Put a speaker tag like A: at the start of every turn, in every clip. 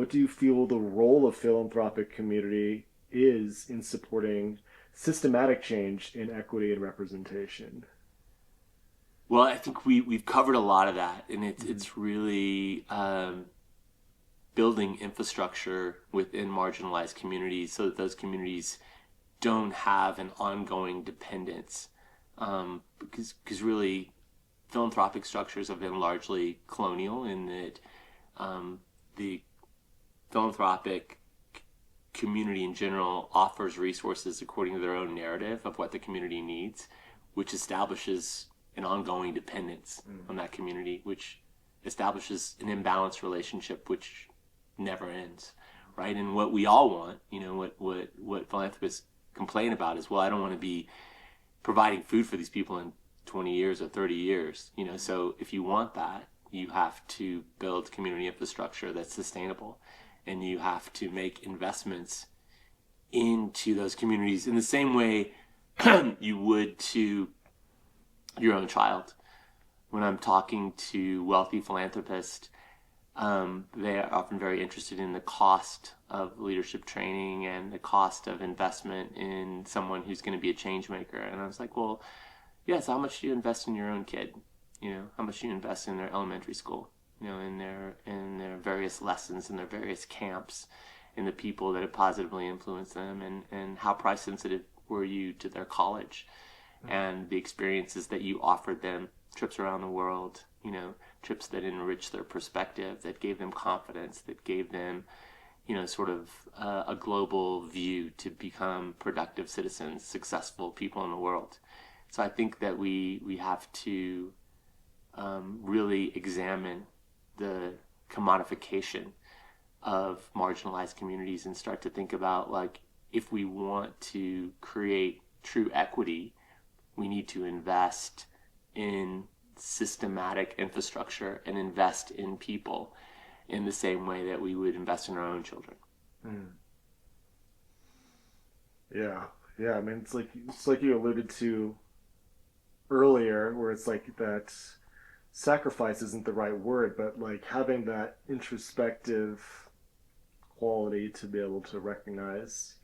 A: what do you feel the role of philanthropic community is in supporting systematic change in equity and representation?
B: Well, I think we've covered a lot of that, and
A: Mm-hmm.
B: it's really building infrastructure within marginalized communities so that those communities don't have an ongoing dependence. Because really, philanthropic structures have been largely colonial in that the philanthropic community in general offers resources according to their own narrative of what the community needs, which establishes an ongoing dependence on that community, which establishes an imbalanced relationship which never ends, right? And what we all want, what philanthropists complain about is, well, I don't want to be providing food for these people in 20 years or 30 years, so if you want that, you have to build community infrastructure that's sustainable, and you have to make investments into those communities in the same way you would to your own child. When I'm talking to wealthy philanthropists, they are often very interested in the cost of leadership training and the cost of investment in someone who's going to be a change maker. And I was like, well, yes, how much do you invest in your own kid? How much do you invest in their elementary school? In their various lessons, in their various camps, in the people that have positively influenced them, and how price sensitive were you to their college, and the experiences that you offered them, trips around the world, trips that enriched their perspective, that gave them confidence, that gave them, sort of a global view to become productive citizens, successful people in the world. So I think that we have to really examine the commodification of marginalized communities and start to think about, like, if we want to create true equity, we need to invest in systematic infrastructure and invest in people in the same way that we would invest in our own children.
A: Mm. Yeah, yeah. I mean, it's like you alluded to earlier, where it's like that sacrifice isn't the right word, but like having that introspective quality to be able to recognize,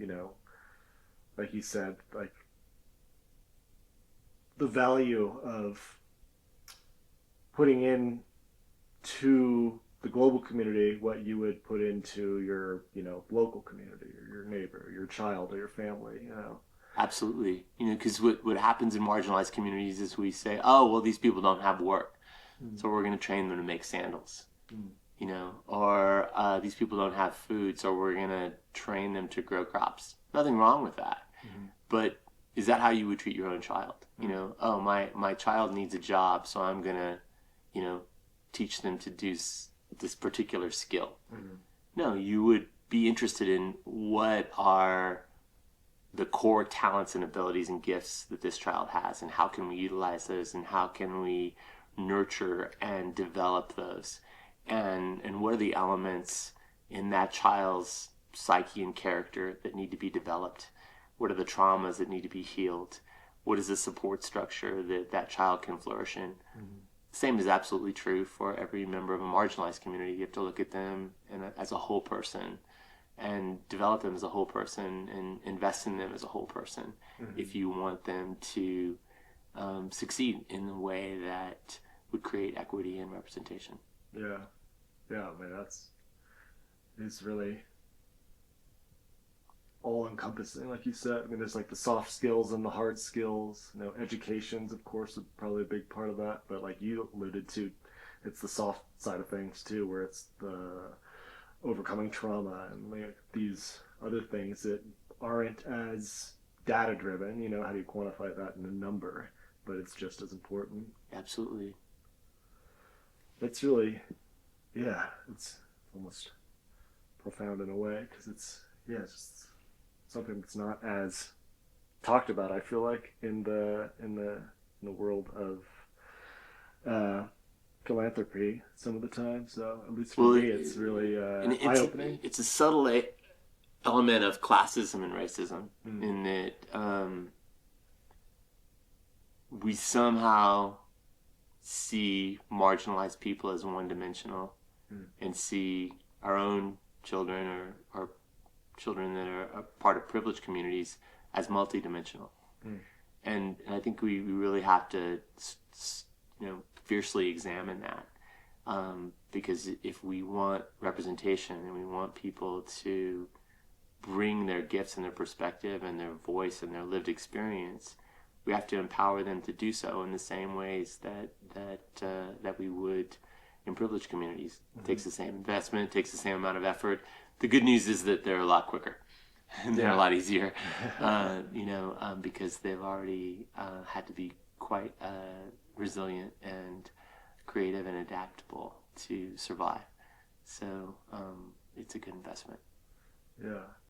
A: like you said, like the value of putting in to the global community what you would put into your, local community or your neighbor, or your child, or your family.
B: Absolutely. Because what happens in marginalized communities is we say, oh, well, these people don't have work,
A: Mm.
B: so we're going to train them to make sandals.
A: Mm.
B: Or these people don't have food, so we're going to train them to grow crops. Nothing wrong with that.
A: Mm.
B: But is that how you would treat your own child?
A: Mm.
B: Oh, my child needs a job, so I'm going to, teach them to do this particular skill.
A: Mm.
B: No, you would be interested in what are the core talents and abilities and gifts that this child has, and how can we utilize those, and how can we nurture and develop those, and what are the elements in that child's psyche and character that need to be developed, what are the traumas that need to be healed, what is the support structure that that child can flourish in.
A: Mm.
B: Same is absolutely true for every member of a marginalized community. You have to look at them as a whole person, and develop them as a whole person, and invest in them as a whole person,
A: Mm.
B: if you want them to succeed in the way that would create equity and representation.
A: Yeah, yeah. I mean, it's really all encompassing, like you said. I mean, there's like the soft skills and the hard skills. Education's of course probably a big part of that, but like you alluded to, it's the soft side of things too, where it's the overcoming trauma and like these other things that aren't as data driven. How do you quantify that in a number? But it's just as important.
B: Absolutely.
A: It's really, yeah, it's almost profound in a way, because it's just something that's not as talked about. I feel like in the world of uh, philanthropy some of the time. So at least for
B: Well,
A: me, it's really
B: and
A: eye opening.
B: it's a subtle element of classism and racism,
A: Mm.
B: in that we somehow see marginalized people as one dimensional,
A: Mm.
B: and see our own children or children that are a part of privileged communities as multidimensional.
A: Mm.
B: And I think we really have to, fiercely examine that. Because if we want representation and we want people to bring their gifts and their perspective and their voice and their lived experience, we have to empower them to do so in the same ways that we would in privileged communities. It takes the same investment, it takes the same amount of effort. The good news is that they're a lot quicker and they're a lot easier, because they've already had to be quite resilient and creative and adaptable to survive. So it's a good investment.
A: Yeah.